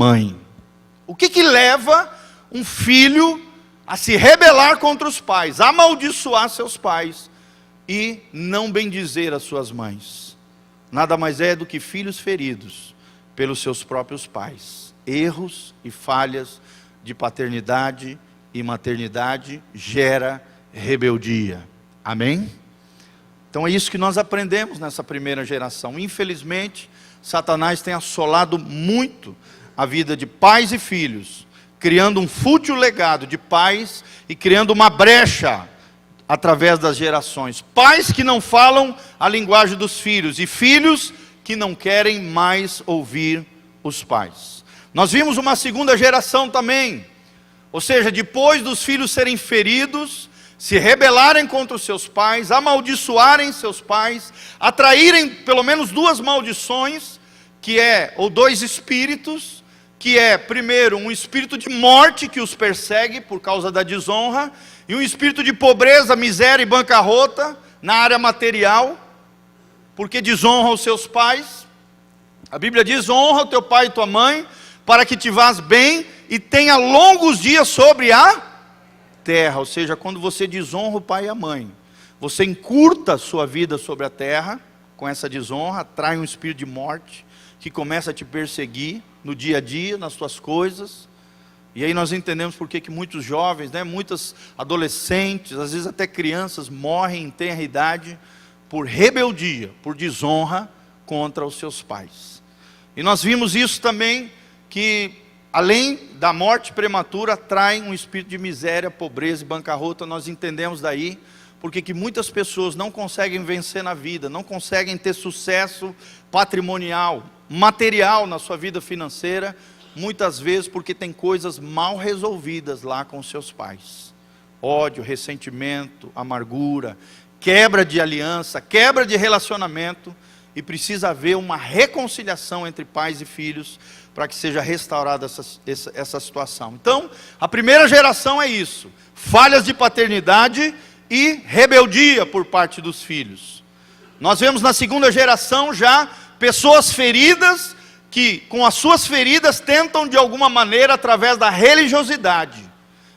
mãe. O que leva um filho a se rebelar contra os pais, a amaldiçoar seus pais e não bendizer as suas mães? Nada mais é do que filhos feridos pelos seus próprios pais. Erros e falhas de paternidade e maternidade gera rebeldia. Amém? Então é isso que nós aprendemos nessa primeira geração. Infelizmente, Satanás tem assolado muito a vida de pais e filhos, criando um fútil legado de pais e criando uma brecha através das gerações. Pais que não falam a linguagem dos filhos e filhos que não querem mais ouvir os pais. Nós vimos uma segunda geração também, ou seja, depois dos filhos serem feridos, se rebelarem contra os seus pais, amaldiçoarem seus pais, atraírem pelo menos duas maldições, ou dois espíritos, que é, primeiro, um espírito de morte que os persegue por causa da desonra, e um espírito de pobreza, miséria e bancarrota na área material, porque desonram os seus pais. A Bíblia diz: honra o teu pai e tua mãe, para que te vás bem e tenha longos dias sobre a terra. Ou seja, quando você desonra o pai e a mãe, você encurta a sua vida sobre a terra, com essa desonra, atrai um espírito de morte, que começa a te perseguir no dia a dia, nas suas coisas. E aí nós entendemos porque que muitos jovens, muitas adolescentes, às vezes até crianças, morrem em tenra idade, por rebeldia, por desonra contra os seus pais. E nós vimos isso também, que além da morte prematura, atrai um espírito de miséria, pobreza e bancarrota. Nós entendemos daí porque que muitas pessoas não conseguem vencer na vida, não conseguem ter sucesso patrimonial, material na sua vida financeira, muitas vezes porque tem coisas mal resolvidas lá com seus pais. Ódio, ressentimento, amargura, quebra de aliança, quebra de relacionamento, e precisa haver uma reconciliação entre pais e filhos, para que seja restaurada essa situação. Então, a primeira geração é isso: falhas de paternidade e rebeldia por parte dos filhos. Nós vemos na segunda geração já pessoas feridas, que com as suas feridas tentam de alguma maneira, através da religiosidade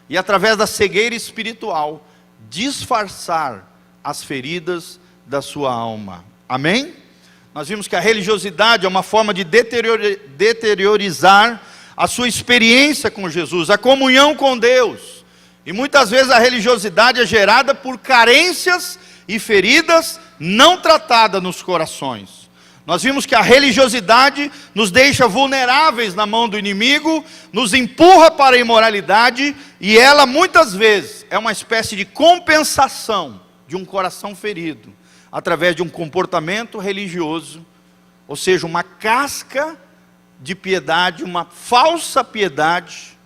e através da cegueira espiritual, disfarçar as feridas da sua alma. Amém? Nós vimos que a religiosidade é uma forma de deteriorizar a sua experiência com Jesus, a comunhão com Deus. E muitas vezes a religiosidade é gerada por carências e feridas não tratadas nos corações. Nós vimos que a religiosidade nos deixa vulneráveis na mão do inimigo, nos empurra para a imoralidade, e ela muitas vezes é uma espécie de compensação de um coração ferido, através de um comportamento religioso, ou seja, uma casca de piedade, uma falsa piedade,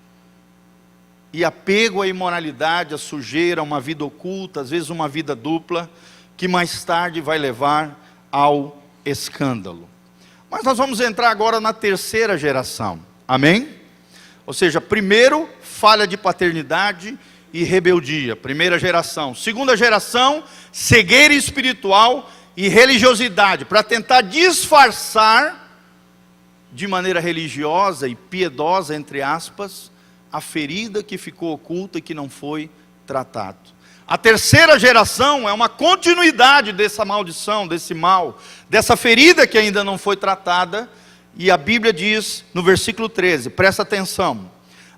e apego à imoralidade, à sujeira, a uma vida oculta, às vezes uma vida dupla, que mais tarde vai levar ao escândalo. Mas nós vamos entrar agora na terceira geração, amém? Ou seja, primeiro, falha de paternidade e rebeldia, primeira geração. Segunda geração, cegueira espiritual e religiosidade, para tentar disfarçar de maneira religiosa e piedosa, entre aspas, a ferida que ficou oculta e que não foi tratado. A terceira geração é uma continuidade dessa maldição, desse mal, dessa ferida que ainda não foi tratada. E a Bíblia diz no versículo 13, presta atenção: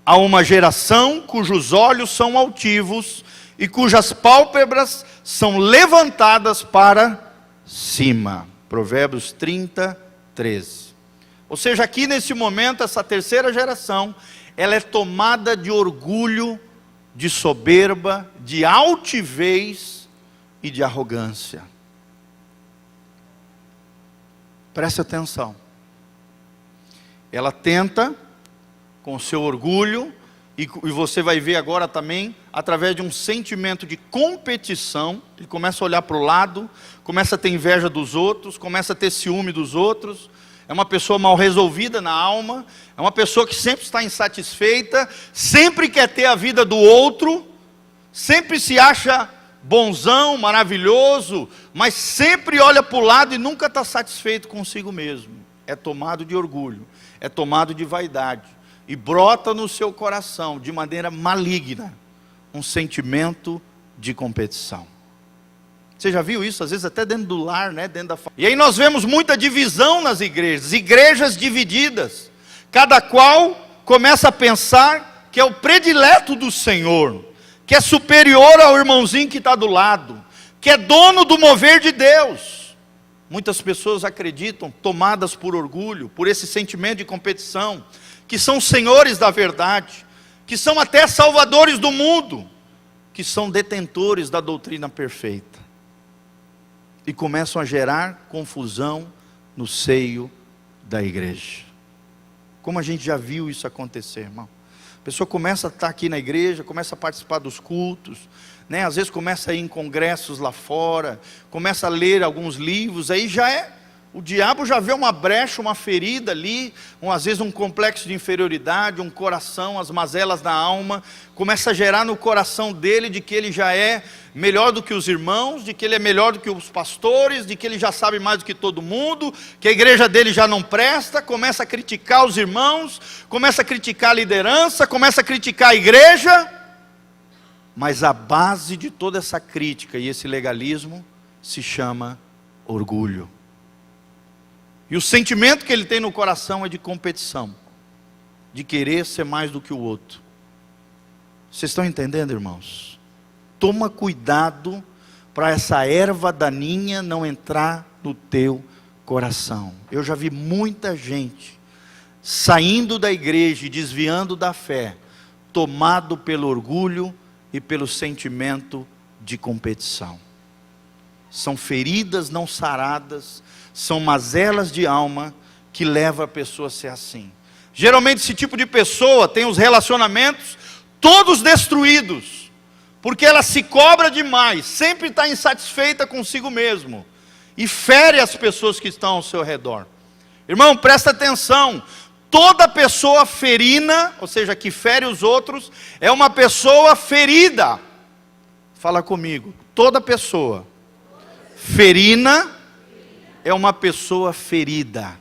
há uma geração cujos olhos são altivos e cujas pálpebras são levantadas para cima. Provérbios 30, 13. Ou seja, aqui nesse momento, essa terceira geração, ela é tomada de orgulho, de soberba, de altivez e de arrogância. Preste atenção. Ela tenta, com seu orgulho, e você vai ver agora também, através de um sentimento de competição, ele começa a olhar para o lado, começa a ter inveja dos outros, começa a ter ciúme dos outros. É uma pessoa mal resolvida na alma, é uma pessoa que sempre está insatisfeita, sempre quer ter a vida do outro, sempre se acha bonzão, maravilhoso, mas sempre olha para o lado e nunca está satisfeito consigo mesmo. É tomado de orgulho, é tomado de vaidade e brota no seu coração de maneira maligna um sentimento de competição. Você já viu isso? Às vezes até dentro do lar, né? Dentro da família. E aí nós vemos muita divisão nas igrejas, igrejas divididas. Cada qual começa a pensar que é o predileto do Senhor, que é superior ao irmãozinho que está do lado, que é dono do mover de Deus. Muitas pessoas acreditam, tomadas por orgulho, por esse sentimento de competição, que são senhores da verdade, que são até salvadores do mundo, que são detentores da doutrina perfeita. E começam a gerar confusão no seio da igreja. Como a gente já viu isso acontecer, irmão. A pessoa começa a estar aqui na igreja, começa a participar dos cultos, né? Às vezes começa a ir em congressos lá fora, começa a ler alguns livros, aí já o diabo já vê uma brecha, uma ferida ali, às vezes um complexo de inferioridade, um coração, as mazelas da alma, começa a gerar no coração dele de que ele já é melhor do que os irmãos, de que ele é melhor do que os pastores, de que ele já sabe mais do que todo mundo, que a igreja dele já não presta, começa a criticar os irmãos, começa a criticar a liderança, começa a criticar a igreja, mas a base de toda essa crítica e esse legalismo se chama orgulho. E o sentimento que ele tem no coração é de competição, de querer ser mais do que o outro. Vocês estão entendendo, irmãos? Toma cuidado para essa erva daninha não entrar no teu coração. Eu já vi muita gente saindo da igreja e desviando da fé, tomado pelo orgulho e pelo sentimento de competição. São feridas não saradas, são mazelas de alma que levam a pessoa a ser assim. Geralmente esse tipo de pessoa tem os relacionamentos todos destruídos, porque ela se cobra demais, sempre está insatisfeita consigo mesmo, e fere as pessoas que estão ao seu redor. Irmão, presta atenção, toda pessoa ferina, ou seja, que fere os outros, é uma pessoa ferida. Fala comigo, toda pessoa ferina é uma pessoa ferida.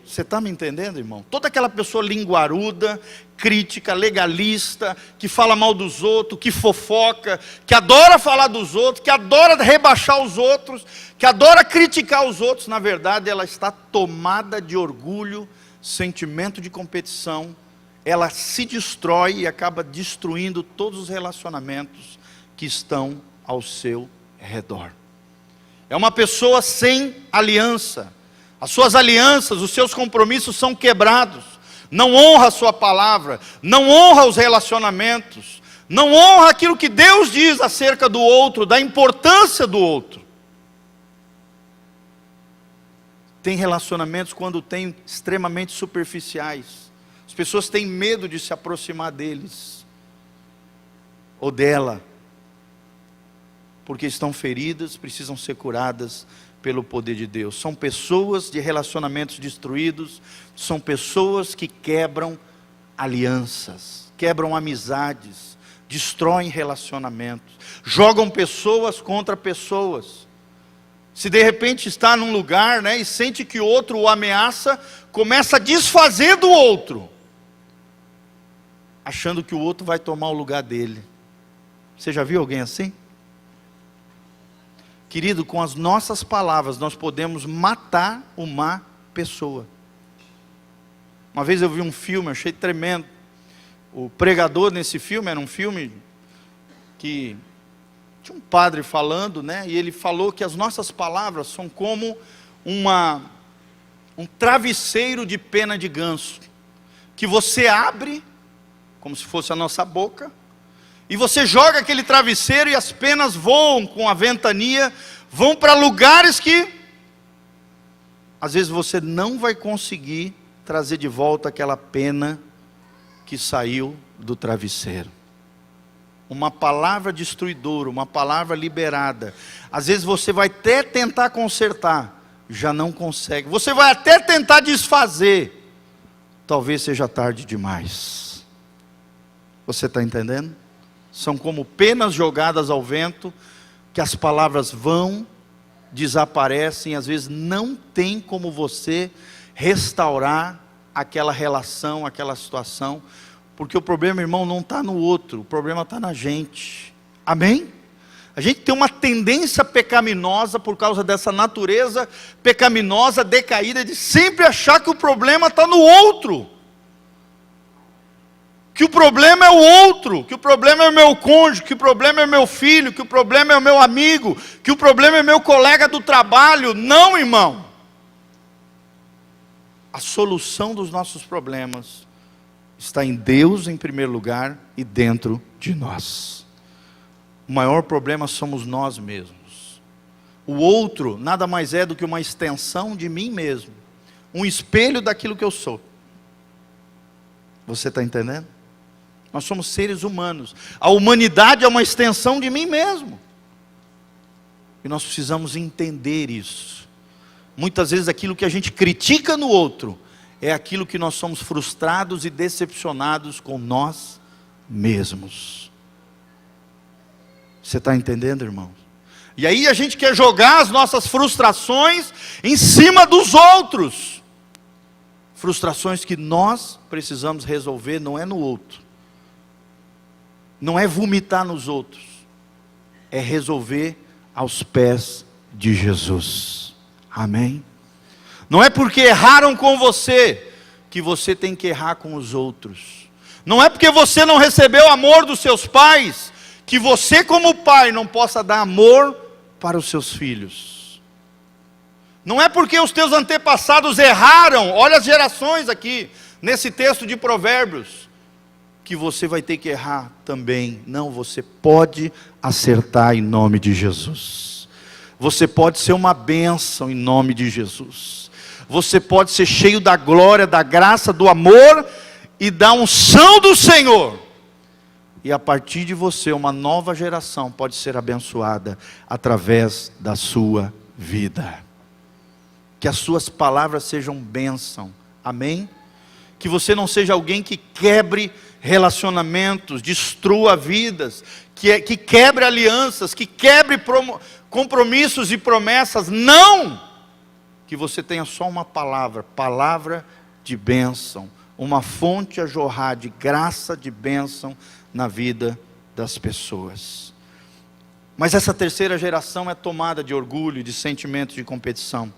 Você está me entendendo, irmão? Toda aquela pessoa linguaruda, crítica, legalista, que fala mal dos outros, que fofoca, que adora falar dos outros, que adora rebaixar os outros, que adora criticar os outros, na verdade ela está tomada de orgulho, sentimento de competição, ela se destrói e acaba destruindo todos os relacionamentos que estão ao seu redor. É uma pessoa sem aliança. As suas alianças, os seus compromissos são quebrados. Não honra a sua palavra, não honra os relacionamentos, não honra aquilo que Deus diz acerca do outro, da importância do outro. Tem relacionamentos quando tem extremamente superficiais. As pessoas têm medo de se aproximar deles ou dela, porque estão feridas, precisam ser curadas pelo poder de Deus. São pessoas de relacionamentos destruídos, são pessoas que quebram alianças, quebram amizades, destroem relacionamentos, jogam pessoas contra pessoas. Se de repente está num lugar, né, e sente que o outro o ameaça, começa a desfazer do outro, achando que o outro vai tomar o lugar dele. Você já viu alguém assim? Querido, com as nossas palavras nós podemos matar uma pessoa. Uma vez eu vi um filme, achei tremendo. O pregador nesse filme, era um filme que tinha um padre falando, né? E ele falou que as nossas palavras são como um travesseiro de pena de ganso, que você abre, como se fosse a nossa boca, e você joga aquele travesseiro e as penas voam com a ventania, vão para lugares que às vezes você não vai conseguir trazer de volta aquela pena que saiu do travesseiro. Uma palavra destruidora, uma palavra liberada, às vezes você vai até tentar consertar, já não consegue. Você vai até tentar desfazer, talvez seja tarde demais. Você está entendendo? São como penas jogadas ao vento, que as palavras vão, desaparecem, às vezes não tem como você restaurar aquela relação, aquela situação, porque o problema, irmão, não está no outro, o problema está na gente. Amém? A gente tem uma tendência pecaminosa por causa dessa natureza pecaminosa, decaída, de sempre achar que o problema está no outro. Que o problema é o outro, que o problema é o meu cônjuge, que o problema é o meu filho, que o problema é o meu amigo, que o problema é meu colega do trabalho. Não, irmão. A solução dos nossos problemas está em Deus em primeiro lugar e dentro de nós. O maior problema somos nós mesmos. O outro nada mais é do que uma extensão de mim mesmo, um espelho daquilo que eu sou. Você está entendendo? Nós somos seres humanos. A humanidade é uma extensão de mim mesmo. E nós precisamos entender isso. Muitas vezes aquilo que a gente critica no outro é aquilo que nós somos frustrados e decepcionados com nós mesmos. Você está entendendo, irmão? E aí a gente quer jogar as nossas frustrações em cima dos outros. Frustrações que nós precisamos resolver, não é no outro. Não é vomitar nos outros, é resolver aos pés de Jesus. Amém? Não é porque erraram com você, que você tem que errar com os outros. Não é porque você não recebeu amor dos seus pais, que você como pai não possa dar amor para os seus filhos. Não é porque os teus antepassados erraram, olha as gerações aqui, nesse texto de Provérbios, que você vai ter que errar também. Não, você pode acertar em nome de Jesus. Você pode ser uma bênção em nome de Jesus. Você pode ser cheio da glória, da graça, do amor e da unção do Senhor. E a partir de você, uma nova geração pode ser abençoada através da sua vida. Que as suas palavras sejam bênção. Amém? Que você não seja alguém que quebre relacionamentos, destrua vidas, que quebre alianças, que quebre compromissos e promessas. Não! Que você tenha só uma palavra, palavra de bênção, uma fonte a jorrar de graça, de bênção na vida das pessoas. Mas essa terceira geração é tomada de orgulho, de sentimento de competição.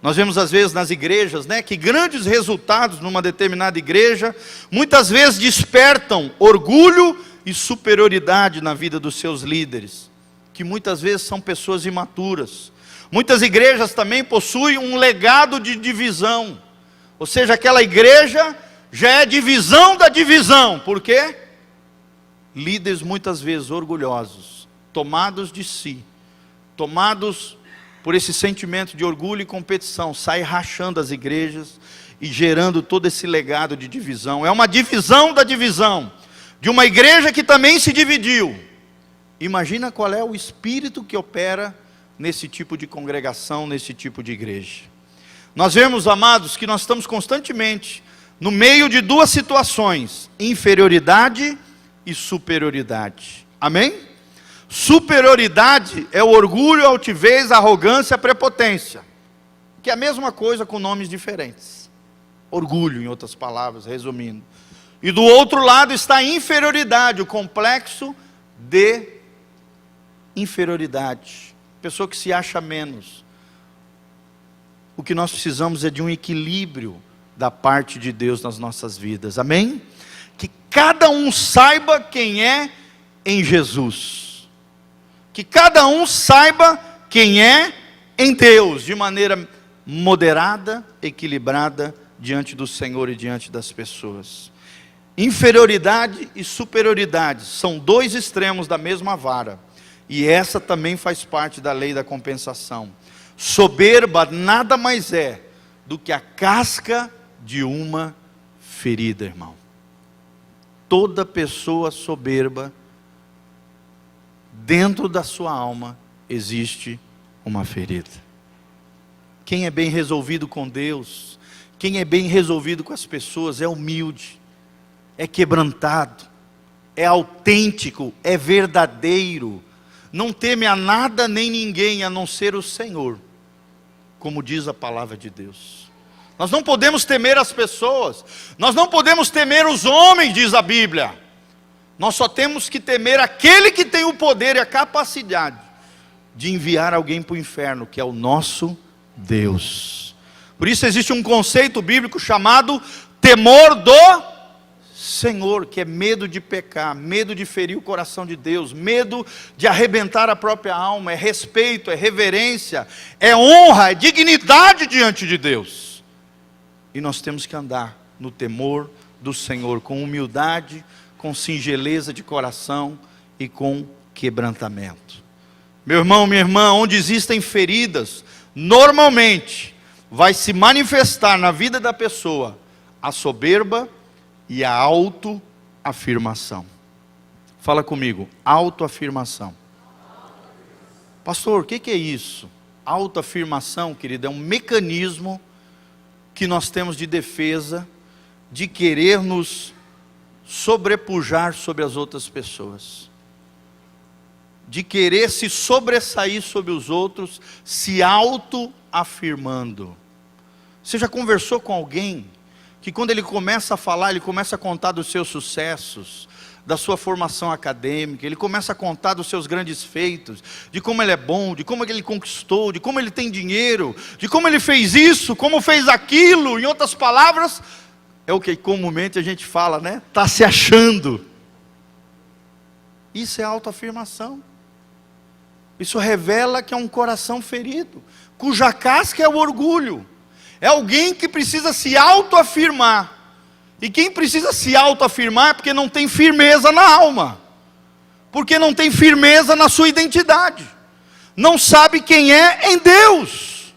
Nós vemos às vezes nas igrejas, que grandes resultados numa determinada igreja, muitas vezes despertam orgulho e superioridade na vida dos seus líderes, que muitas vezes são pessoas imaturas. Muitas igrejas também possuem um legado de divisão, ou seja, aquela igreja já é divisão da divisão. Por quê? Líderes muitas vezes orgulhosos, tomados de si, tomados por esse sentimento de orgulho e competição, sai rachando as igrejas e gerando todo esse legado de divisão. É uma divisão da divisão, de uma igreja que também se dividiu. Imagina qual é o espírito que opera nesse tipo de congregação, nesse tipo de igreja. Nós vemos, amados, que nós estamos constantemente no meio de duas situações: inferioridade e superioridade. Amém? Superioridade é o orgulho, a altivez, a arrogância, a prepotência, que é a mesma coisa com nomes diferentes. Orgulho, em outras palavras, resumindo. E do outro lado está a inferioridade, o complexo de inferioridade, pessoa que se acha menos. O que nós precisamos é de um equilíbrio da parte de Deus nas nossas vidas. Amém? Que cada um saiba quem é em Jesus. Que cada um saiba quem é em Deus, de maneira moderada, equilibrada, diante do Senhor e diante das pessoas. Inferioridade e superioridade são dois extremos da mesma vara, e essa também faz parte da lei da compensação. Soberba nada mais é do que a casca de uma ferida, irmão. Toda pessoa soberba, dentro da sua alma existe uma ferida. Quem é bem resolvido com Deus, quem é bem resolvido com as pessoas, é humilde, é quebrantado, é autêntico, é verdadeiro, não teme a nada nem ninguém a não ser o Senhor, como diz a palavra de Deus. Nós não podemos temer as pessoas. Nós não podemos temer os homens, diz a Bíblia. Nós só temos que temer aquele que tem o poder e a capacidade de enviar alguém para o inferno, que é o nosso Deus. Por isso existe um conceito bíblico chamado temor do Senhor, que é medo de pecar, medo de ferir o coração de Deus, medo de arrebentar a própria alma, é respeito, é reverência, é honra, é dignidade diante de Deus. E nós temos que andar no temor do Senhor, com humildade, com singeleza de coração e com quebrantamento. Meu irmão, minha irmã, onde existem feridas, normalmente vai se manifestar na vida da pessoa a soberba e a autoafirmação. Fala comigo, autoafirmação. Pastor, o que é isso? Autoafirmação, querido, é um mecanismo que nós temos de defesa, de querer nos sobrepujar sobre as outras pessoas, de querer se sobressair sobre os outros, se autoafirmando. Você já conversou com alguém que quando ele começa a falar, ele começa a contar dos seus sucessos, da sua formação acadêmica, ele começa a contar dos seus grandes feitos, de como ele é bom, de como ele conquistou, de como ele tem dinheiro, de como ele fez isso, como fez aquilo, em outras palavras, é o que comumente a gente fala, né? Está se achando. Isso é autoafirmação. Isso revela que é um coração ferido, cuja casca é o orgulho. É alguém que precisa se autoafirmar. E quem precisa se autoafirmar é porque não tem firmeza na alma. Porque não tem firmeza na sua identidade. Não sabe quem é em Deus.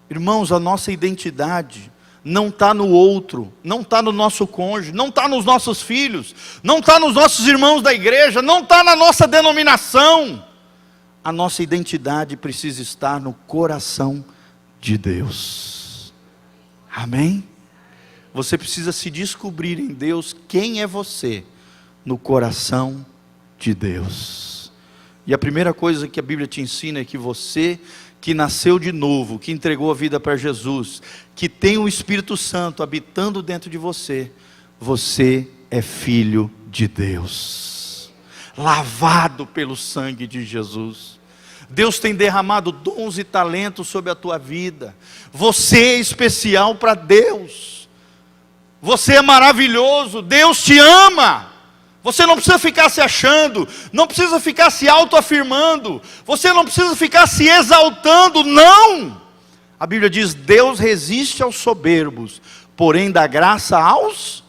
Irmãos, a nossa identidade não está no outro, não está no nosso cônjuge, não está nos nossos filhos, não está nos nossos irmãos da igreja, não está na nossa denominação. A nossa identidade precisa estar no coração de Deus. Amém? Você precisa se descobrir em Deus quem é você no coração de Deus. E a primeira coisa que a Bíblia te ensina é que você que nasceu de novo, que entregou a vida para Jesus, que tem o Espírito Santo habitando dentro de você, você é filho de Deus, lavado pelo sangue de Jesus. Deus tem derramado dons e talentos sobre a tua vida. Você é especial para Deus. Você é maravilhoso. Deus te ama. Você não precisa ficar se achando, não precisa ficar se autoafirmando, você não precisa ficar se exaltando, não. A Bíblia diz: Deus resiste aos soberbos, porém dá graça aos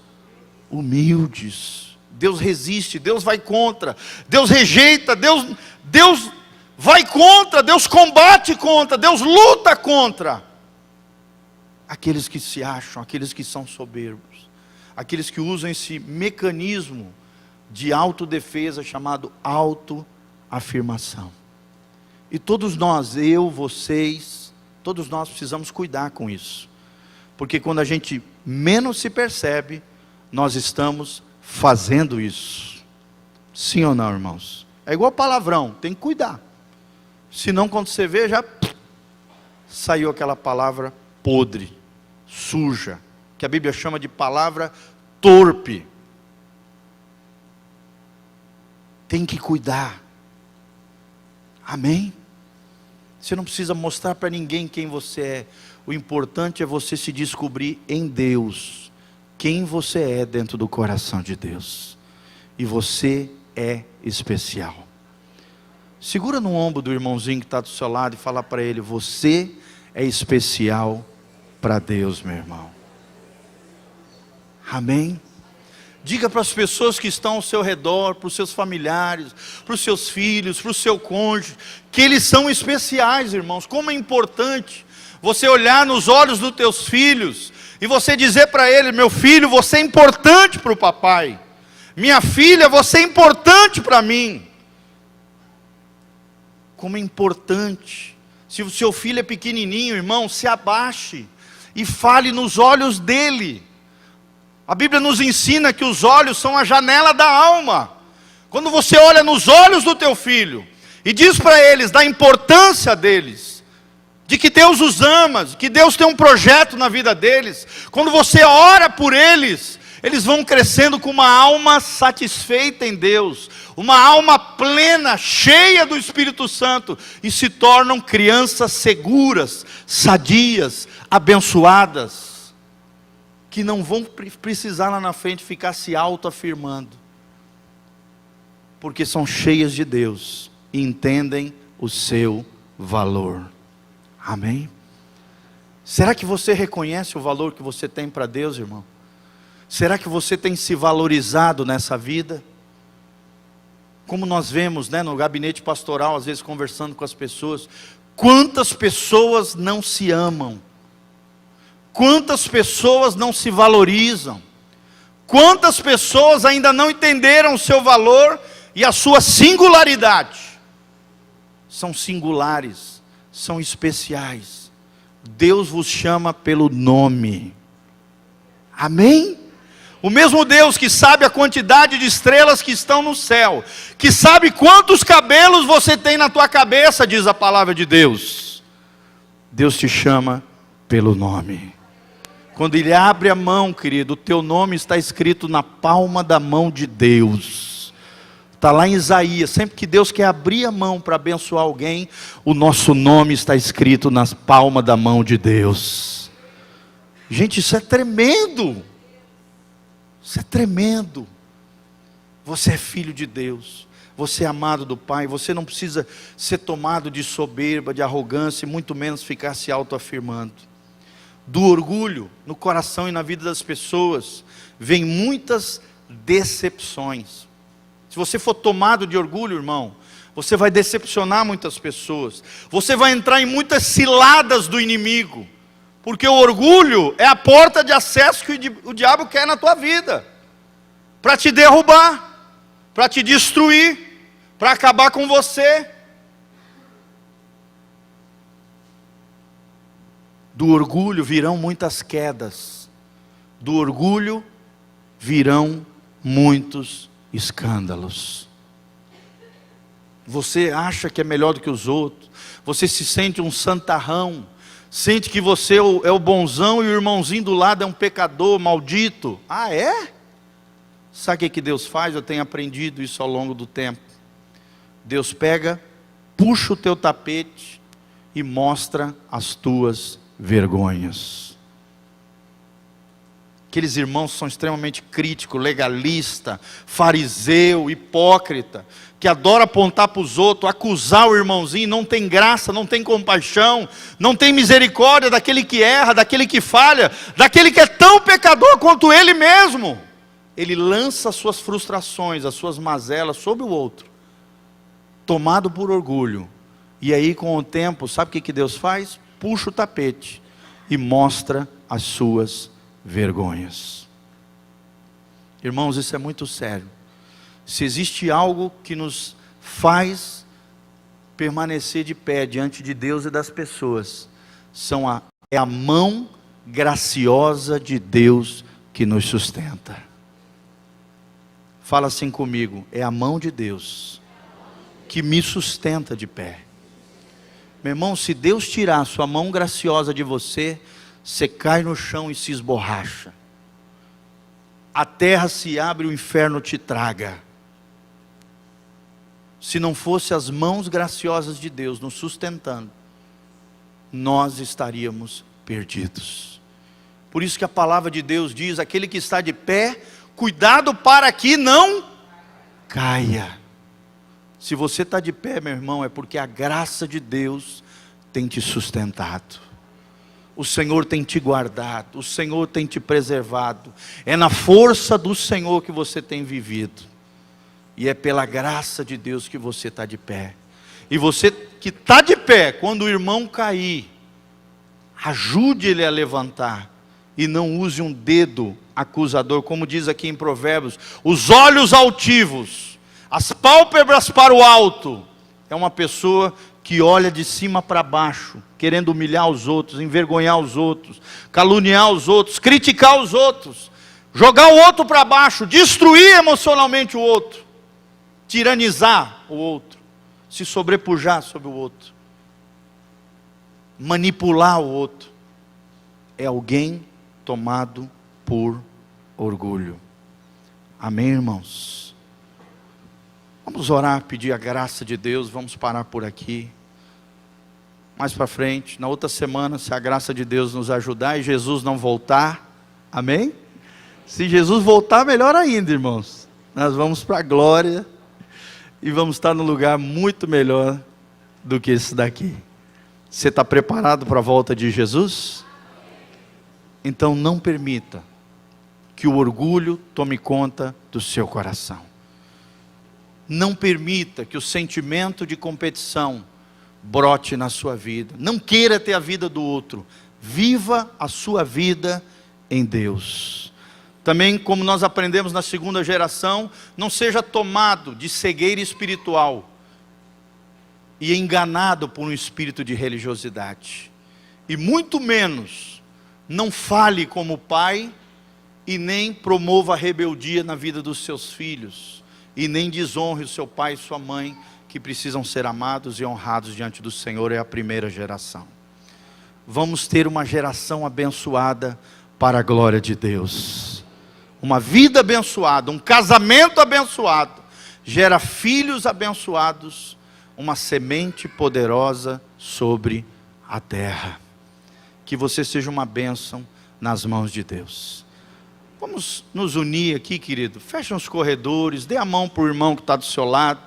humildes. Deus resiste, Deus vai contra, Deus rejeita, Deus vai contra, Deus combate contra, Deus luta contra aqueles que se acham, aqueles que são soberbos, aqueles que usam esse mecanismo de autodefesa chamado autoafirmação. E todos nós, eu, vocês, todos nós precisamos cuidar com isso, porque quando a gente menos se percebe, nós estamos fazendo isso. Sim ou não, irmãos? É igual palavrão, tem que cuidar. Senão quando você vê, já saiu aquela palavra podre, suja, que a Bíblia chama de palavra torpe. Tem que cuidar. Amém? Você não precisa mostrar para ninguém quem você é. O importante é você se descobrir em Deus, quem você é dentro do coração de Deus. E você é especial. Segura no ombro do irmãozinho que está do seu lado e fala para ele: você é especial para Deus, meu irmão. Amém? Diga para as pessoas que estão ao seu redor, para os seus familiares, para os seus filhos, para o seu cônjuge, que eles são especiais, irmãos. Como é importante você olhar nos olhos dos teus filhos e você dizer para ele: meu filho, você é importante para o papai. Minha filha, você é importante para mim. Como é importante. Se o seu filho é pequenininho, irmão, se abaixe e fale nos olhos dele. A Bíblia nos ensina que os olhos são a janela da alma. Quando você olha nos olhos do teu filho e diz para eles da importância deles, de que Deus os ama, de que Deus tem um projeto na vida deles. Quando você ora por eles, eles vão crescendo com uma alma satisfeita em Deus, uma alma plena, cheia do Espírito Santo, e se tornam crianças seguras, sadias, abençoadas, que não vão precisar lá na frente ficar se autoafirmando, porque são cheias de Deus e entendem o seu valor. Amém? Será que você reconhece o valor que você tem para Deus, irmão? Será que você tem se valorizado nessa vida? Como nós vemos, no gabinete pastoral, às vezes conversando com as pessoas, quantas pessoas não se amam, quantas pessoas não se valorizam, quantas pessoas ainda não entenderam o seu valor e a sua singularidade. São singulares, são especiais. Deus vos chama pelo nome. Amém? O mesmo Deus que sabe a quantidade de estrelas que estão no céu, que sabe quantos cabelos você tem na tua cabeça, diz a palavra de Deus. Deus te chama pelo nome. Quando Ele abre a mão, querido, o teu nome está escrito na palma da mão de Deus. Está lá em Isaías. Sempre que Deus quer abrir a mão para abençoar alguém, o nosso nome está escrito na palma da mão de Deus. Gente, isso é tremendo. Isso é tremendo. Você é filho de Deus, você é amado do Pai. Você não precisa ser tomado de soberba, de arrogância, e muito menos ficar se autoafirmando. Do orgulho no coração e na vida das pessoas vem muitas decepções. Se você for tomado de orgulho, irmão, você vai decepcionar muitas pessoas. Você vai entrar em muitas ciladas do inimigo. Porque o orgulho é a porta de acesso que o diabo quer na tua vida. Para te derrubar, para te destruir, para acabar com você. Do orgulho virão muitas quedas. Do orgulho virão muitos escândalos. Você acha que é melhor do que os outros. Você se sente um santarrão. Sente que você é o bonzão e o irmãozinho do lado é um pecador maldito. Ah, é? Sabe o que Deus faz? Eu tenho aprendido isso ao longo do tempo. Deus pega, puxa o teu tapete e mostra as tuas vergonhas. Aqueles irmãos são extremamente críticos, legalista, fariseu, hipócrita, que adora apontar para os outros, acusar o irmãozinho, não tem graça, não tem compaixão, não tem misericórdia daquele que erra, daquele que falha, daquele que é tão pecador quanto ele mesmo. Ele lança as suas frustrações, as suas mazelas sobre o outro, tomado por orgulho. E aí com o tempo, sabe o que Deus faz? Puxa o tapete e mostra as suas vergonhas. Irmãos, isso é muito sério. Se existe algo que nos faz permanecer de pé diante de Deus e das pessoas, é a mão graciosa de Deus que nos sustenta. Fala assim comigo: é a mão de Deus que me sustenta de pé. Meu irmão, se Deus tirar a sua mão graciosa de você, você cai no chão e se esborracha. A terra se abre, o inferno te traga. Se não fosse as mãos graciosas de Deus nos sustentando, nós estaríamos perdidos. Por isso que a palavra de Deus diz: aquele que está de pé, cuidado para que não caia. Se você está de pé, meu irmão, é porque a graça de Deus tem te sustentado. O Senhor tem te guardado, o Senhor tem te preservado. É na força do Senhor que você tem vivido. E é pela graça de Deus que você está de pé. E você que está de pé, quando o irmão cair, ajude ele a levantar. E não use um dedo acusador, como diz aqui em Provérbios: os olhos altivos, as pálpebras para o alto. É uma pessoa que olha de cima para baixo, querendo humilhar os outros, envergonhar os outros, caluniar os outros, criticar os outros, jogar o outro para baixo, destruir emocionalmente o outro, tiranizar o outro, se sobrepujar sobre o outro. manipular o outro. É alguém tomado por orgulho. Amém, irmãos? Vamos orar, pedir a graça de Deus. Vamos parar por aqui. Mais para frente, na outra semana, se a graça de Deus nos ajudar e Jesus não voltar, amém? Se Jesus voltar, melhor ainda, irmãos. Nós vamos para a glória e vamos estar num lugar muito melhor do que esse daqui. Você está preparado para a volta de Jesus? Então não permita que o orgulho tome conta do seu coração. Não permita que o sentimento de competição brote na sua vida. Não queira ter a vida do outro. Viva a sua vida em Deus. Também, como nós aprendemos na segunda geração, não seja tomado de cegueira espiritual e enganado por um espírito de religiosidade. E muito menos, não fale como pai e nem promova a rebeldia na vida dos seus filhos. E nem desonre o seu pai e sua mãe, que precisam ser amados e honrados diante do Senhor. É a primeira geração. Vamos ter uma geração abençoada para a glória de Deus. Uma vida abençoada, um casamento abençoado, gera filhos abençoados, uma semente poderosa sobre a terra. Que você seja uma bênção nas mãos de Deus. Vamos nos unir aqui, querido. Feche os corredores, dê a mão para o irmão que está do seu lado.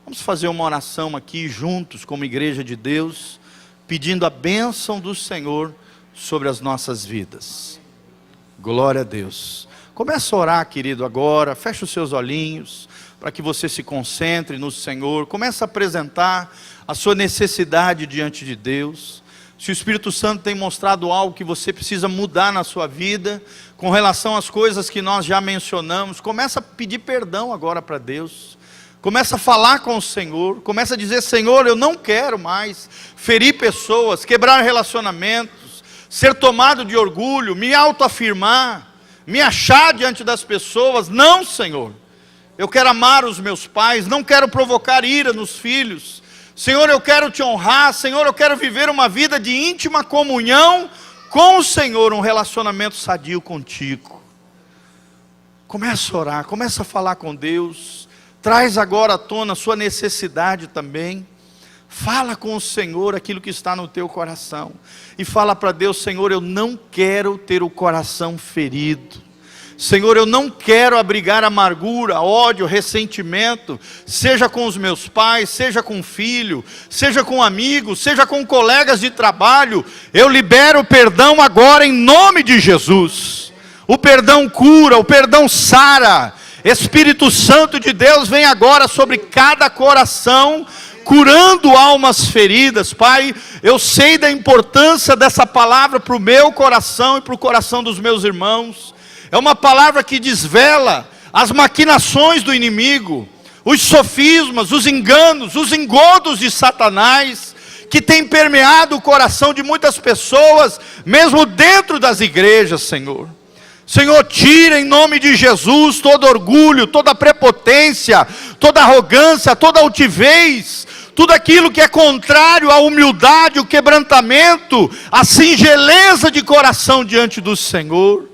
Vamos fazer uma oração aqui juntos, como igreja de Deus, pedindo a bênção do Senhor sobre as nossas vidas. Glória a Deus. Começa a orar, querido, agora. Feche os seus olhinhos, para que você se concentre no Senhor. Começa a apresentar a sua necessidade diante de Deus. Se o Espírito Santo tem mostrado algo que você precisa mudar na sua vida, com relação às coisas que nós já mencionamos, começa a pedir perdão agora para Deus. Começa a falar com o Senhor. Começa a dizer: Senhor, eu não quero mais ferir pessoas, quebrar relacionamentos, ser tomado de orgulho, me autoafirmar, me achar diante das pessoas. Não, Senhor. Eu quero amar os meus pais, não quero provocar ira nos filhos. Senhor, eu quero te honrar. Senhor, eu quero viver uma vida de íntima comunhão com o Senhor, um relacionamento sadio contigo. Começa a orar, começa a falar com Deus. Traz agora à tona a sua necessidade também. Fala com o Senhor aquilo que está no teu coração. E fala para Deus: Senhor, eu não quero ter o coração ferido. Senhor, eu não quero abrigar amargura, ódio, ressentimento, seja com os meus pais, seja com filho, seja com amigos, seja com colegas de trabalho. Eu libero o perdão agora em nome de Jesus. O perdão cura, o perdão sara. Espírito Santo de Deus, vem agora sobre cada coração, curando almas feridas. Pai, eu sei da importância dessa palavra para o meu coração e para o coração dos meus irmãos. É uma palavra que desvela as maquinações do inimigo, os sofismas, os enganos, os engodos de Satanás, que tem permeado o coração de muitas pessoas, mesmo dentro das igrejas, Senhor. Senhor, tira em nome de Jesus todo orgulho, toda prepotência, toda arrogância, toda altivez, tudo aquilo que é contrário à humildade, o quebrantamento, a singeleza de coração diante do Senhor.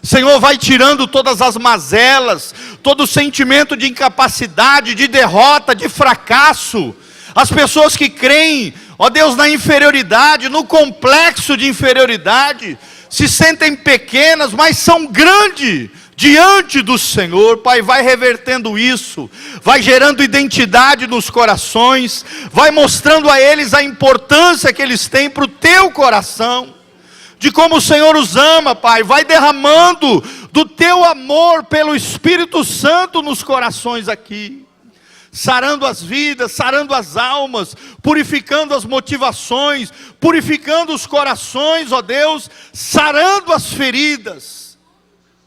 Senhor, vai tirando todas as mazelas, todo o sentimento de incapacidade, de derrota, de fracasso. As pessoas que creem, ó Deus, na inferioridade, no complexo de inferioridade, se sentem pequenas, mas são grandes diante do Senhor. Pai, vai revertendo isso, vai gerando identidade nos corações, vai mostrando a eles a importância que eles têm para o teu coração, de como o Senhor os ama, Pai. Vai derramando do teu amor pelo Espírito Santo nos corações aqui, sarando as vidas, sarando as almas, purificando as motivações, purificando os corações, ó Deus, sarando as feridas,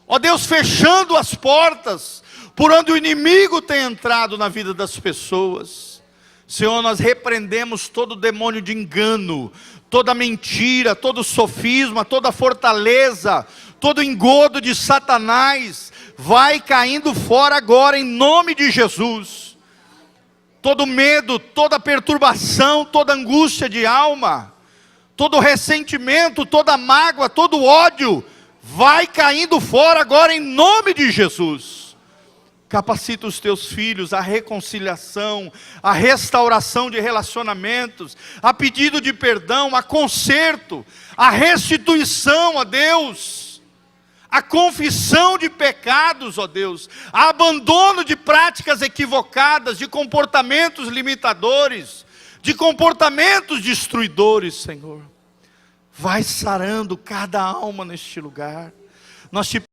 ó Deus, fechando as portas, por onde o inimigo tem entrado na vida das pessoas. Senhor, nós repreendemos todo demônio de engano, toda mentira, todo sofisma, toda fortaleza, todo engodo de Satanás, vai caindo fora agora em nome de Jesus. Todo medo, toda perturbação, toda angústia de alma, todo ressentimento, toda mágoa, todo ódio, vai caindo fora agora em nome de Jesus. Capacita os teus filhos à reconciliação, à restauração de relacionamentos, a pedido de perdão, a conserto, a restituição a Deus, a confissão de pecados, ó Deus, a abandono de práticas equivocadas, de comportamentos limitadores, de comportamentos destruidores, Senhor. Vai sarando cada alma neste lugar. Nós te